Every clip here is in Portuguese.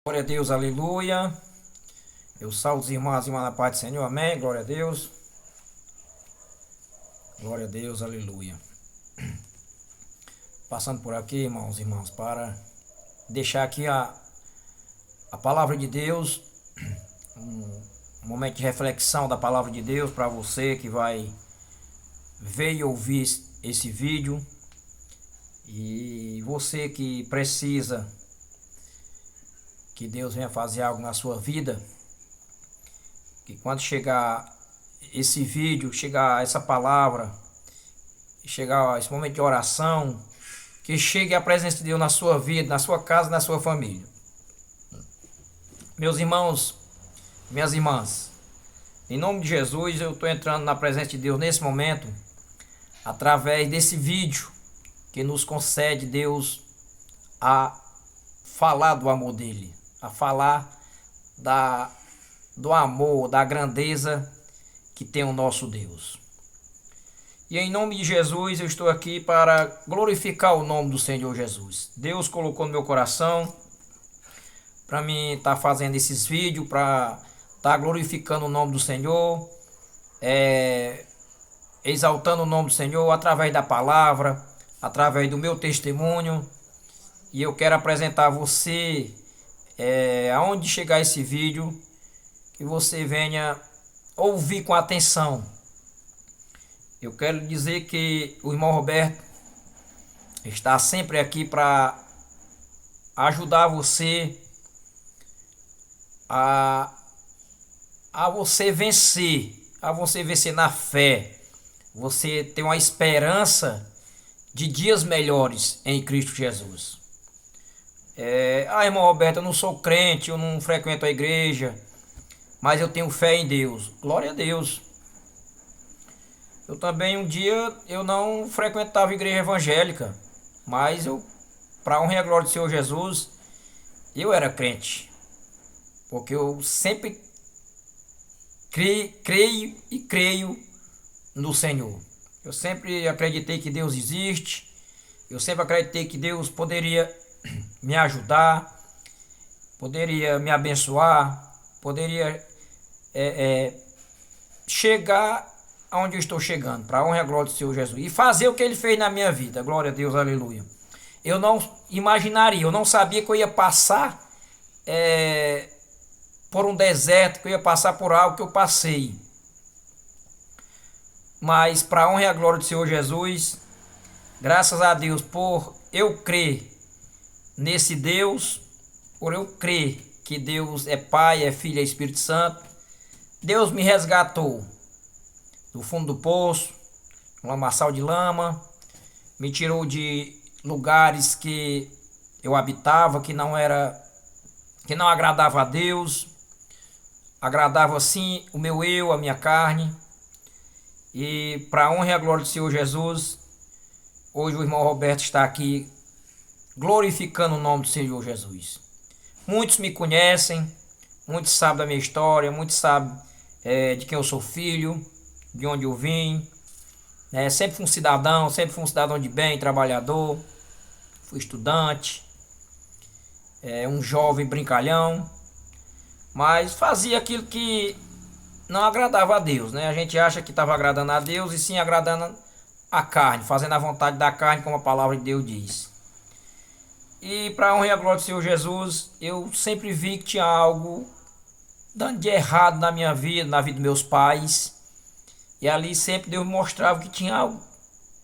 Glória a Deus, aleluia. Eu salvo os irmãos e irmãs na paz do Senhor, amém. Glória a Deus. Glória a Deus, aleluia. Passando por aqui, irmãos e irmãs, para deixar aqui a palavra de Deus, um momento de reflexão da palavra de Deus para você que vai ver e ouvir esse vídeo. E você que precisa que Deus venha fazer algo na sua vida, que quando chegar esse vídeo, chegar essa palavra, chegar esse momento de oração, que chegue a presença de Deus na sua vida, na sua casa, na sua família. Meus irmãos, minhas irmãs, em nome de Jesus, eu estou entrando na presença de Deus nesse momento, através desse vídeo que nos concede Deus a falar do amor dele, a falar do amor, da grandeza que tem o nosso Deus. E em nome de Jesus eu estou aqui para glorificar o nome do Senhor Jesus. Deus colocou no meu coração para mim estar fazendo esses vídeos, para estar glorificando o nome do Senhor, exaltando o nome do Senhor através da palavra, através do meu testemunho. E eu quero apresentar a você, aonde chegar esse vídeo, que você venha ouvir com atenção. Eu quero dizer que o irmão Roberto está sempre aqui para ajudar você a você vencer na fé, você ter uma esperança de dias melhores em Cristo Jesus. Irmão Roberto, eu não sou crente, eu não frequento a igreja, mas eu tenho fé em Deus. Glória a Deus. Eu também um dia eu não frequentava igreja evangélica, mas para honra e a glória do Senhor Jesus, eu era crente. Porque eu sempre creio no Senhor. Eu sempre acreditei que Deus existe. Eu sempre acreditei que Deus poderia me ajudar, poderia me abençoar, poderia chegar aonde eu estou chegando, para a honra e a glória do Senhor Jesus, e fazer o que Ele fez na minha vida. Glória a Deus, aleluia. Eu não imaginaria, eu não sabia que eu ia passar por um deserto, que eu ia passar por algo que eu passei. Mas para a honra e a glória do Senhor Jesus, graças a Deus por eu crer nesse Deus, por eu crer que Deus é Pai, é Filho, é Espírito Santo, Deus me resgatou do fundo do poço, um lamaçal de lama, me tirou de lugares que eu habitava, que não agradava a Deus, agradava sim o meu eu, a minha carne. E para a honra e a glória do Senhor Jesus, hoje o irmão Roberto está aqui glorificando o nome do Senhor Jesus. Muitos me conhecem, muitos sabem da minha história, muitos sabem de quem eu sou filho, de onde eu vim. Sempre fui um cidadão de bem, trabalhador, fui estudante, um jovem brincalhão, mas fazia aquilo que não agradava a Deus, né? A gente acha que estava agradando a Deus e sim agradando a carne, fazendo a vontade da carne, como a palavra de Deus diz. E para a honra e a glória do Senhor Jesus, eu sempre vi que tinha algo dando de errado na minha vida, na vida dos meus pais. E ali sempre Deus me mostrava que tinha algo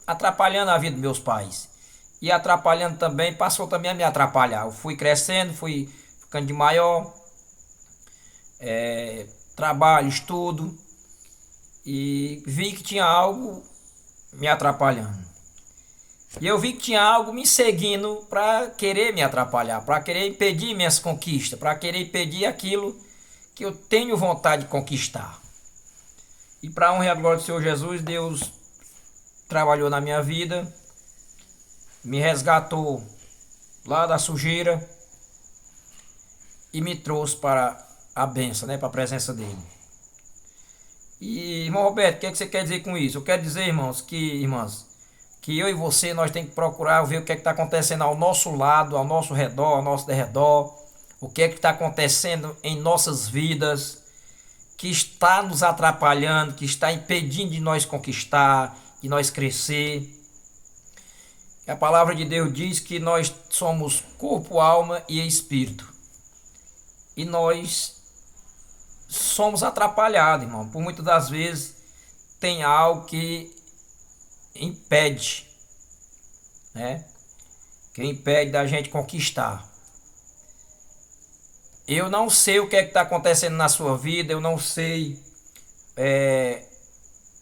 atrapalhando a vida dos meus pais. E atrapalhando também, passou também a me atrapalhar. Eu fui crescendo, fui ficando de maior, trabalho, estudo, e vi que tinha algo me atrapalhando. E eu vi que tinha algo me seguindo para querer me atrapalhar, para querer impedir minhas conquistas, para querer impedir aquilo que eu tenho vontade de conquistar. E para a honra e a glória do Senhor Jesus, Deus trabalhou na minha vida, me resgatou lá da sujeira e me trouxe para a bênção, para a presença dele. E, irmão Roberto, o que você quer dizer com isso? Eu quero dizer, irmãs, que eu e você, nós temos que procurar ver o que está acontecendo ao nosso lado, ao nosso redor, ao nosso derredor, o que é que está acontecendo em nossas vidas, que está nos atrapalhando, que está impedindo de nós conquistar, de nós crescer. A palavra de Deus diz que nós somos corpo, alma e espírito. E nós somos atrapalhados, irmão. Por muitas das vezes tem algo que impede, né? Que impede da gente conquistar. Eu não sei o que é que está acontecendo na sua vida, eu não sei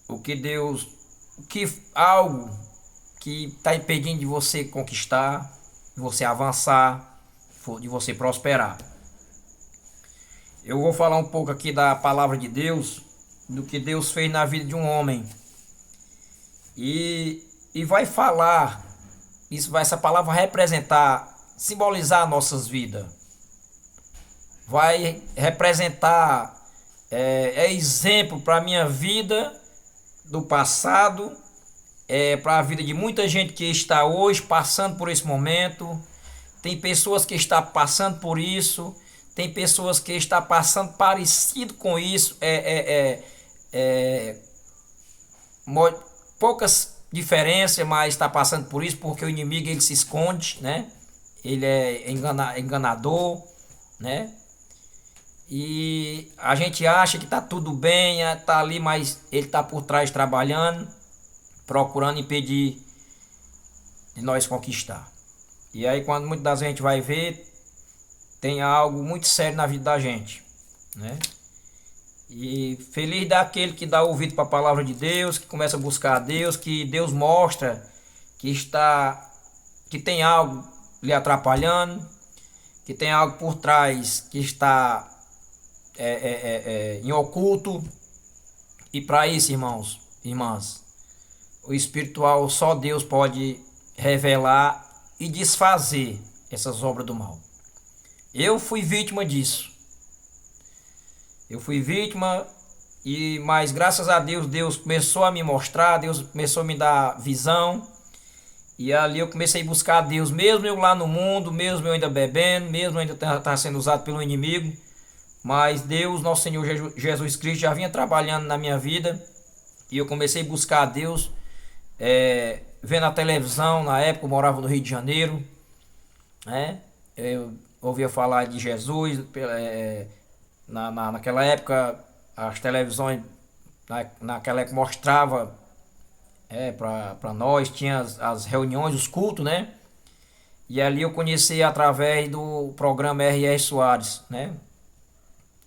o que Deus, algo que está impedindo de você conquistar, de você avançar, de você prosperar. Eu vou falar um pouco aqui da palavra de Deus, do que Deus fez na vida de um homem. E vai falar, essa palavra vai representar, simbolizar nossas vidas. Vai representar, exemplo para a minha vida do passado, para a vida de muita gente que está hoje passando por esse momento. Tem pessoas que estão passando por isso, tem pessoas que estão passando parecido com isso, poucas diferenças, mas está passando por isso porque o inimigo ele se esconde, né? Ele é enganador, né? E a gente acha que está tudo bem, está ali, mas ele está por trás trabalhando, procurando impedir de nós conquistar. E aí quando muitas das gente vai ver, tem algo muito sério na vida da gente, né? E feliz daquele que dá ouvido para a palavra de Deus, que começa a buscar a Deus, que Deus mostra que tem algo lhe atrapalhando, que tem algo por trás que está em oculto. E para isso, irmãos, irmãs, o espiritual só Deus pode revelar e desfazer essas obras do mal. Eu fui vítima disso. Eu fui vítima, mas graças a Deus, Deus começou a me mostrar, Deus começou a me dar visão. E ali eu comecei a buscar a Deus, mesmo eu lá no mundo, mesmo eu ainda bebendo, mesmo eu ainda estava sendo usado pelo inimigo. Mas Deus, nosso Senhor Jesus Cristo, já vinha trabalhando na minha vida. E eu comecei a buscar a Deus, vendo a televisão. Na época eu morava no Rio de Janeiro, né? Eu ouvia falar de Jesus. Naquela época as televisões naquela época mostrava para nós, tinha as reuniões, os cultos, né? E ali eu conheci através do programa R.R. Soares, né?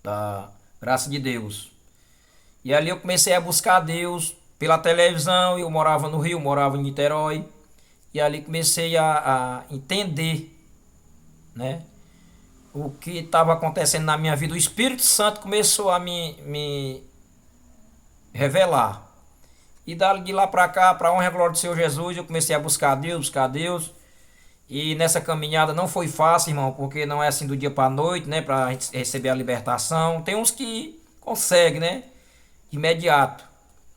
Da Graça de Deus. E ali eu comecei a buscar a Deus pela televisão. Eu morava no Rio, morava em Niterói. E ali comecei a entender, né, o que estava acontecendo na minha vida. O Espírito Santo começou a me revelar. E de lá para cá, para a honra e glória do Senhor Jesus, eu comecei a buscar a Deus, buscar a Deus. E nessa caminhada não foi fácil, irmão, porque não é assim do dia para a noite, né, para a gente receber a libertação. Tem uns que conseguem, né, imediato.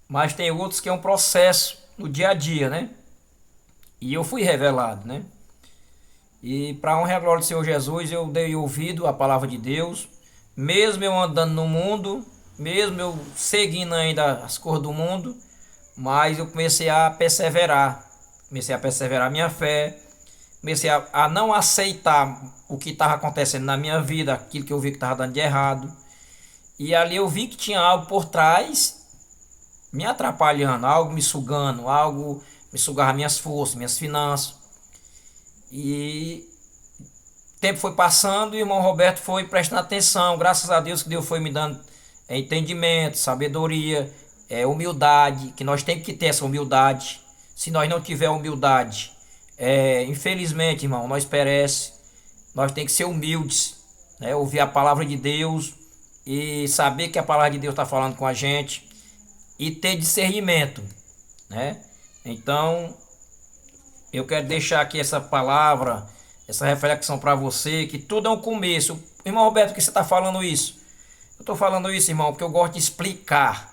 Mas tem outros que é um processo no dia a dia, né. E eu fui revelado, né. E para a honra e glória do Senhor Jesus, eu dei ouvido à palavra de Deus. Mesmo eu andando no mundo, mesmo eu seguindo ainda as coisas do mundo, mas eu comecei a perseverar. Comecei a perseverar a minha fé. Comecei a não aceitar o que estava acontecendo na minha vida, aquilo que eu vi que estava dando de errado. E ali eu vi que tinha algo por trás me atrapalhando, algo me sugando, algo me sugava minhas forças, minhas finanças. E o tempo foi passando e o irmão Roberto foi prestando atenção. Graças a Deus que Deus foi me dando entendimento, sabedoria, humildade, que nós temos que ter essa humildade. Se nós não tiver humildade, infelizmente, irmão, nós perece. Nós temos que ser humildes, né? Ouvir a palavra de Deus e saber que a palavra de Deus está falando com a gente e ter discernimento, né? Então, eu quero deixar aqui essa palavra, essa reflexão para você, que tudo é um começo. Irmão Roberto, por que você está falando isso? Eu estou falando isso, irmão, porque eu gosto de explicar.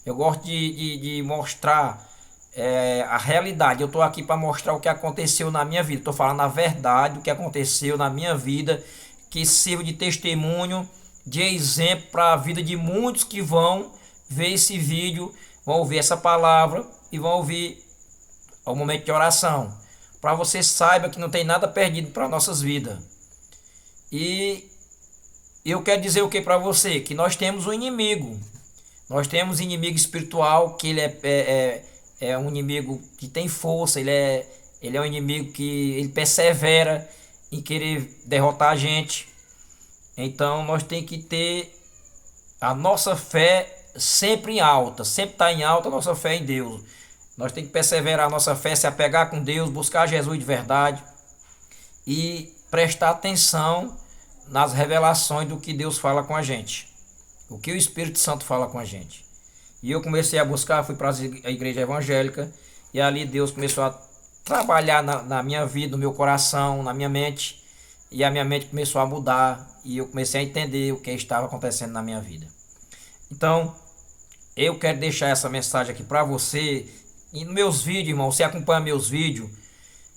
Eu gosto de mostrar a realidade. Eu estou aqui para mostrar o que aconteceu na minha vida. Estou falando a verdade, o que aconteceu na minha vida, que sirva de testemunho, de exemplo para a vida de muitos que vão ver esse vídeo, vão ouvir essa palavra e vão ouvir o momento de oração. Para você saiba que não tem nada perdido para nossas vidas. E eu quero dizer o que para você? Que nós temos um inimigo. Nós temos um inimigo espiritual, que ele é um inimigo que tem força, ele é um inimigo que ele persevera em querer derrotar a gente. Então nós temos que ter a nossa fé sempre em alta, sempre está em alta a nossa fé em Deus. Nós temos que perseverar a nossa fé, se apegar com Deus, buscar Jesus de verdade e prestar atenção nas revelações do que Deus fala com a gente, o que o Espírito Santo fala com a gente. E eu comecei a buscar, fui para a igreja evangélica e ali Deus começou a trabalhar na minha vida, no meu coração, na minha mente, e a minha mente começou a mudar e eu comecei a entender o que estava acontecendo na minha vida. Então, eu quero deixar essa mensagem aqui para você. E nos meus vídeos, irmão, você acompanha meus vídeos.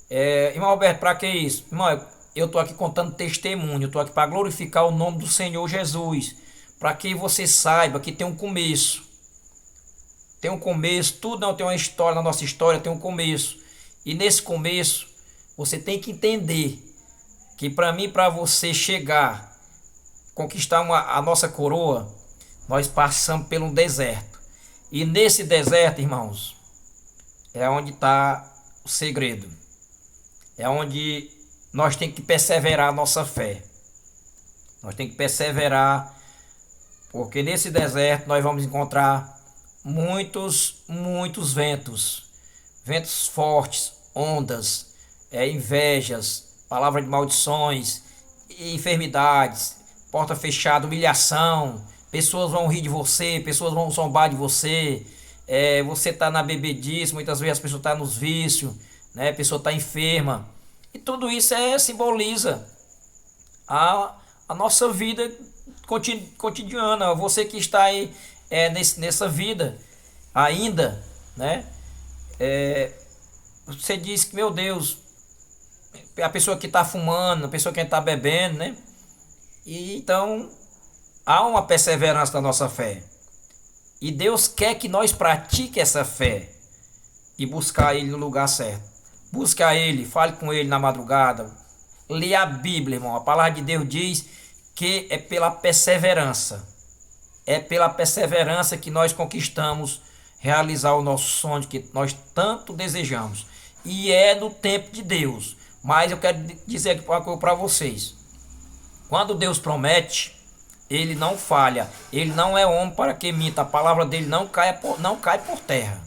Irmão Alberto, para que isso? Irmão, eu estou aqui contando testemunho, eu estou aqui para glorificar o nome do Senhor Jesus. Para que você saiba que tem um começo. Tem um começo, tudo não tem uma história, na nossa história tem um começo. E nesse começo, você tem que entender que para mim, para você chegar, conquistar a nossa coroa, nós passamos por um deserto. E nesse deserto, irmãos, é onde está o segredo. É onde nós temos que perseverar a nossa fé. Nós temos que perseverar, porque nesse deserto nós vamos encontrar muitos ventos. Ventos fortes, ondas, invejas, palavras de maldições, enfermidades, porta fechada, humilhação. Pessoas vão rir de você, pessoas vão zombar de você. Você está na bebedice, muitas vezes a pessoa está nos vícios, né? A pessoa está enferma. E tudo isso simboliza a nossa vida cotidiana. Você que está aí nessa vida ainda, né? Você diz que, meu Deus, a pessoa que está fumando, a pessoa que está bebendo, né? E então há uma perseverança da nossa fé. E Deus quer que nós pratique essa fé e buscar Ele no lugar certo. Busque a Ele, fale com Ele na madrugada. Leia a Bíblia, irmão. A palavra de Deus diz que é pela perseverança. É pela perseverança que nós conquistamos realizar o nosso sonho que nós tanto desejamos. E é no tempo de Deus. Mas eu quero dizer aqui para vocês. Quando Deus promete, Ele não falha. Ele não é homem para que minta. A palavra dele não cai por terra.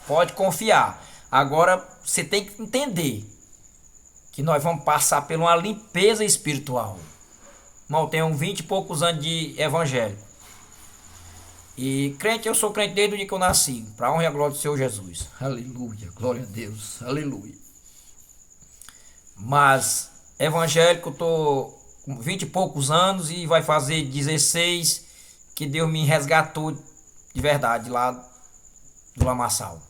Pode confiar. Agora você tem que entender que nós vamos passar por uma limpeza espiritual. Irmão, eu tenho 20 e poucos anos de evangelho. E crente, eu sou crente desde o dia que eu nasci. Para a honra e a glória do Senhor Jesus. Aleluia, glória a Deus, aleluia. Mas evangélico eu estou com 20 e poucos anos e vai fazer 16 que Deus me resgatou de verdade lá do lamaçal.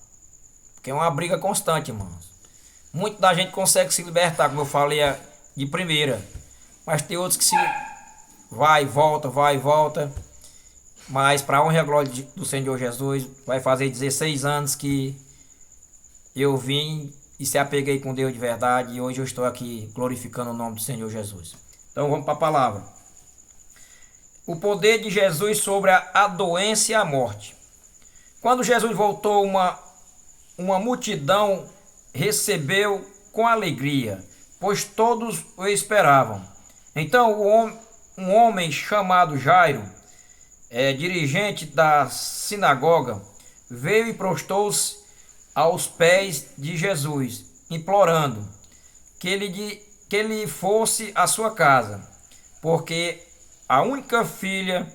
Porque é uma briga constante, irmãos. Muita da gente consegue se libertar, como eu falei de primeira. Mas tem outros que se vai e volta. Mas para a honra e a glória do Senhor Jesus, vai fazer 16 anos que eu vim e se apeguei com Deus de verdade. E hoje eu estou aqui glorificando o nome do Senhor Jesus. Então vamos para a palavra. O poder de Jesus sobre a doença e a morte. Quando Jesus voltou, uma multidão recebeu com alegria, pois todos o esperavam. Então um homem chamado Jairo, dirigente da sinagoga, veio e prostou-se aos pés de Jesus, implorando que ele fosse à sua casa, porque a única filha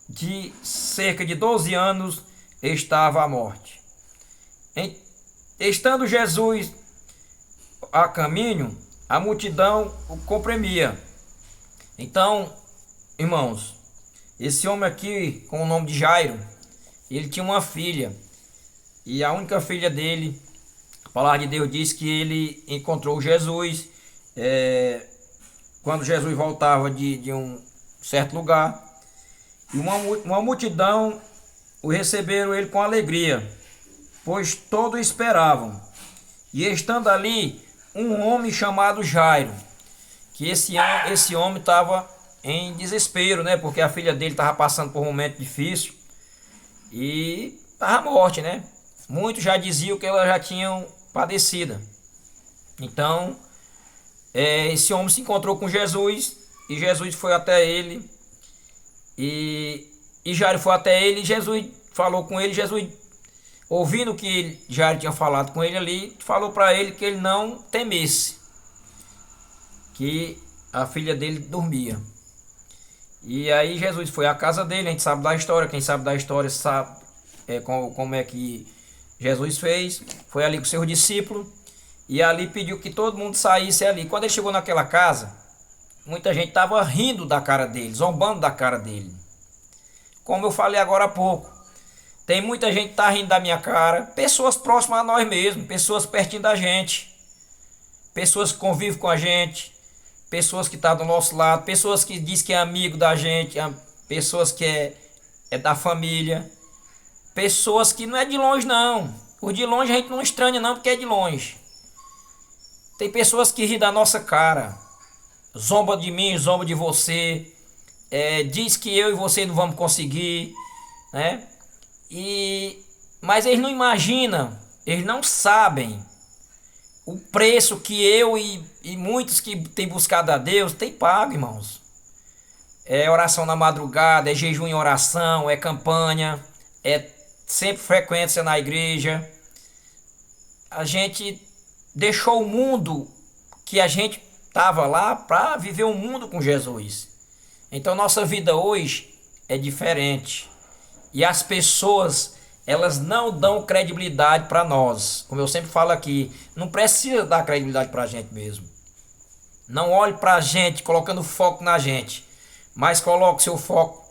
de cerca de 12 anos estava à morte. Estando Jesus a caminho, a multidão o comprimia. Então, irmãos, esse homem aqui, com o nome de Jairo, ele tinha uma filha. E a única filha dele, a palavra de Deus diz que ele encontrou Jesus quando Jesus voltava de um certo lugar, e uma multidão o receberam ele com alegria, pois todos esperavam. E estando ali um homem chamado Jairo, que esse homem estava em desespero, né? Porque a filha dele estava passando por um momento difícil e estava morte, né? Muitos já diziam que ela já tinha padecida. Então, esse homem se encontrou com Jesus e Jesus foi até ele e Jairo foi até ele e Jesus falou com ele. Jesus, ouvindo que Jairo tinha falado com ele ali, falou para ele que ele não temesse, que a filha dele dormia. E aí Jesus foi à casa dele. A gente sabe da história, quem sabe da história sabe como é que Jesus fez. Foi ali com seus discípulos e ali pediu que todo mundo saísse ali. Quando ele chegou naquela casa, muita gente estava rindo da cara dele, zombando da cara dele. Como eu falei agora há pouco, tem muita gente que está rindo da minha cara, pessoas próximas a nós mesmos, pessoas pertinho da gente, pessoas que convivem com a gente, pessoas que estão do nosso lado, pessoas que diz que é amigo da gente, pessoas que é da família, pessoas que não é de longe não. O de longe a gente não estranha não, porque é de longe. Tem pessoas que riem da nossa cara, zomba de mim, zomba de você, diz que eu e você não vamos conseguir, né? Mas eles não imaginam, eles não sabem o preço que eu e muitos que têm buscado a Deus têm pago, irmãos. É oração na madrugada, é jejum em oração, é campanha, é sempre frequência na igreja. A gente deixou o mundo que a gente estava lá para viver um mundo com Jesus. Então nossa vida hoje é diferente. E as pessoas, elas não dão credibilidade para nós. Como eu sempre falo aqui, não precisa dar credibilidade para a gente mesmo. Não olhe para a gente colocando foco na gente, mas coloque seu foco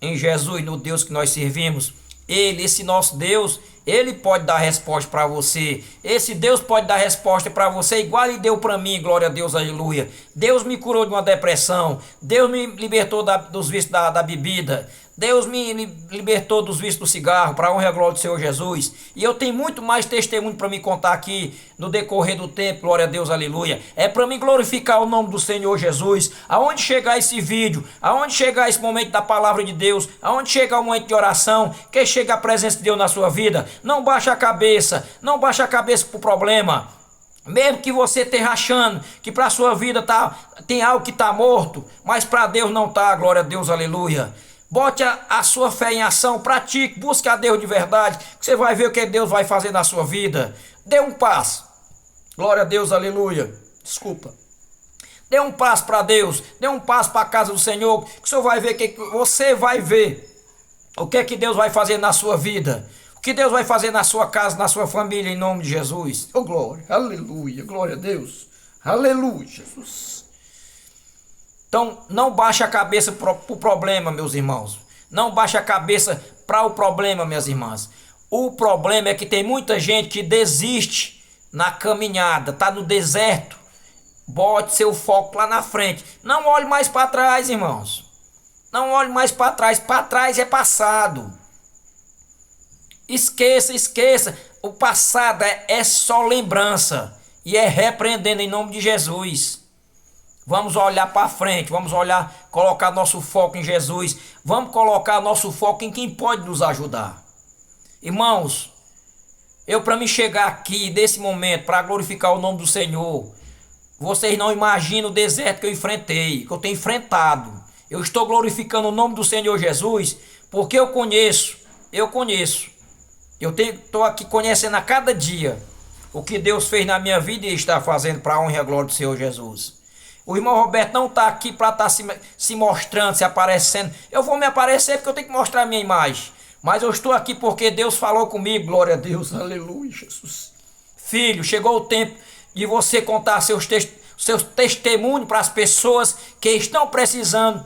em Jesus, no Deus que nós servimos. Ele, esse nosso Deus, ele pode dar resposta para você. Esse Deus pode dar resposta para você igual ele deu para mim, glória a Deus, aleluia. Deus me curou de uma depressão. Deus me libertou dos vícios da bebida. Deus me libertou dos vícios do cigarro, para a honra e a glória do Senhor Jesus. E eu tenho muito mais testemunho para me contar aqui no decorrer do tempo, glória a Deus, aleluia. É para mim glorificar o nome do Senhor Jesus. Aonde chegar esse vídeo, aonde chegar esse momento da palavra de Deus, aonde chegar o momento de oração, que chega a presença de Deus na sua vida, não baixa a cabeça, não baixa a cabeça pro problema. Mesmo que você esteja achando que para a sua vida tem algo que está morto, mas para Deus não está, glória a Deus, aleluia. Bote a sua fé em ação, pratique, busque a Deus de verdade, que você vai ver o que Deus vai fazer na sua vida. Dê um passo. Glória a Deus, aleluia. Desculpa. Dê um passo para Deus, dê um passo para a casa do Senhor, que você vai ver o que é que Deus vai fazer na sua vida. O que Deus vai fazer na sua casa, na sua família, em nome de Jesus. Oh, glória, aleluia, glória a Deus. Aleluia, Jesus. Então, não baixe a cabeça para o problema, meus irmãos. Não baixe a cabeça para o problema, minhas irmãs. O problema é que tem muita gente que desiste na caminhada, está no deserto. Bote seu foco lá na frente. Não olhe mais para trás, irmãos. Não olhe mais para trás. Para trás é passado. Esqueça. O passado é só lembrança. E é repreendendo em nome de Jesus. Vamos olhar para frente, vamos olhar, colocar nosso foco em Jesus, vamos colocar nosso foco em quem pode nos ajudar. Irmãos, para mim chegar aqui, nesse momento, para glorificar o nome do Senhor, vocês não imaginam o deserto que eu enfrentei, que eu tenho enfrentado. Eu estou glorificando o nome do Senhor Jesus, porque eu conheço, estou aqui conhecendo a cada dia o que Deus fez na minha vida e está fazendo para a honra e a glória do Senhor Jesus. O irmão Roberto não está aqui para estar se mostrando, se aparecendo. Eu vou me aparecer porque eu tenho que mostrar a minha imagem. Mas eu estou aqui porque Deus falou comigo, glória a Deus, aleluia, Jesus. Filho, chegou o tempo de você contar seus testemunhos para as pessoas que estão precisando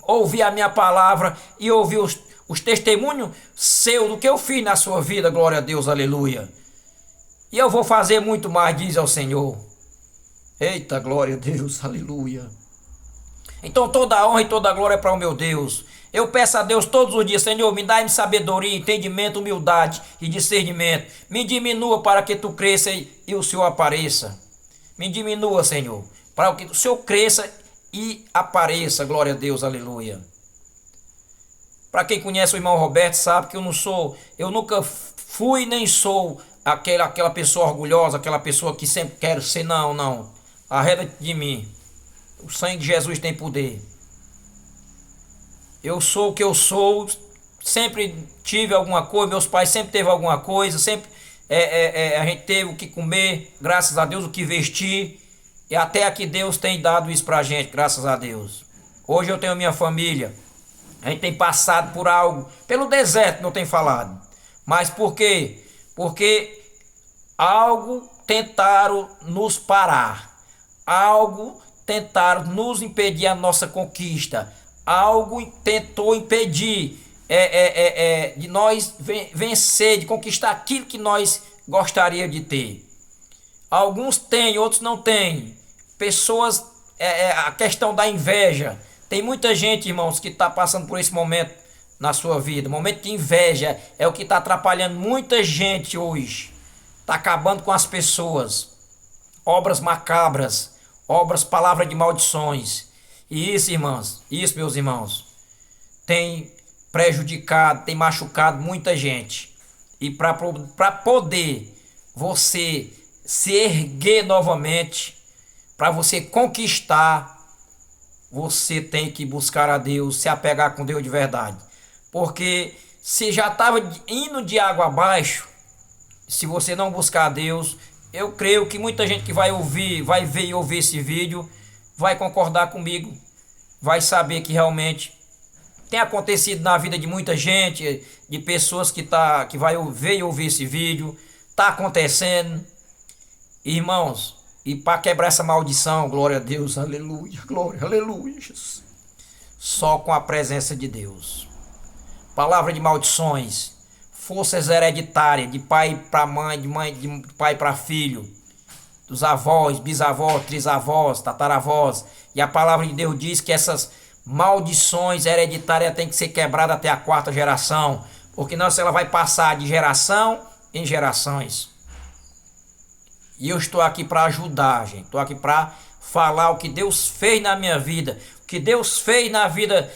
ouvir a minha palavra e ouvir os testemunhos seus do que eu fiz na sua vida, glória a Deus, aleluia. E eu vou fazer muito mais, diz ao Senhor. Eita, glória a Deus, aleluia. Então toda a honra e toda a glória é para o meu Deus. Eu peço a Deus todos os dias, Senhor, me dá-me sabedoria, entendimento, humildade e discernimento. Me diminua para que tu cresça e o Senhor apareça. Me diminua, Senhor, para que o Senhor cresça e apareça. Glória a Deus, aleluia. Para quem conhece o irmão Roberto sabe que eu nunca fui nem sou aquela pessoa orgulhosa, aquela pessoa que sempre quer ser, não, não. Arreda de mim. O sangue de Jesus tem poder. Eu sou o que eu sou, sempre tive alguma coisa, meus pais sempre teve alguma coisa, sempre a gente teve o que comer, graças a Deus, o que vestir, e até aqui Deus tem dado isso pra gente, graças a Deus. Hoje eu tenho minha família, a gente tem passado por algo, pelo deserto não tem falado, mas por quê? Porque algo tentaram nos parar, algo tentaram nos impedir a nossa conquista, algo tentou impedir de nós vencer, de conquistar aquilo que nós gostaria de ter. Alguns têm, outros não têm. Pessoas, a questão da inveja. Tem muita gente, irmãos, que está passando por esse momento na sua vida. Momento de inveja é o que está atrapalhando muita gente hoje. Está acabando com as pessoas. Obras macabras, obras, palavras de maldições. E isso, irmãos, isso, meus irmãos, tem prejudicado, tem machucado muita gente. E para poder você se erguer novamente, para você conquistar, você tem que buscar a Deus, se apegar com Deus de verdade. Porque se já estava indo de água abaixo, se você não buscar a Deus, eu creio que muita gente que vai ouvir, vai ver e ouvir esse vídeo, vai concordar comigo, vai saber que realmente tem acontecido na vida de muita gente, de pessoas que vai ver e ouvir esse vídeo, tá acontecendo, irmãos, e para quebrar essa maldição, glória a Deus, aleluia, glória, aleluia, Jesus. Só com a presença de Deus. Palavra de maldições, forças hereditárias, de pai para mãe, de pai para filho, dos avós, bisavós, trisavós, tataravós. E a palavra de Deus diz que essas maldições hereditárias têm que ser quebradas até a quarta geração, porque não, ela vai passar de geração em gerações. E eu estou aqui para ajudar, gente. Estou aqui para falar o que Deus fez na minha vida, o que Deus fez na vida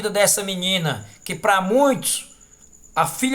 dessa menina, que para muitos a filha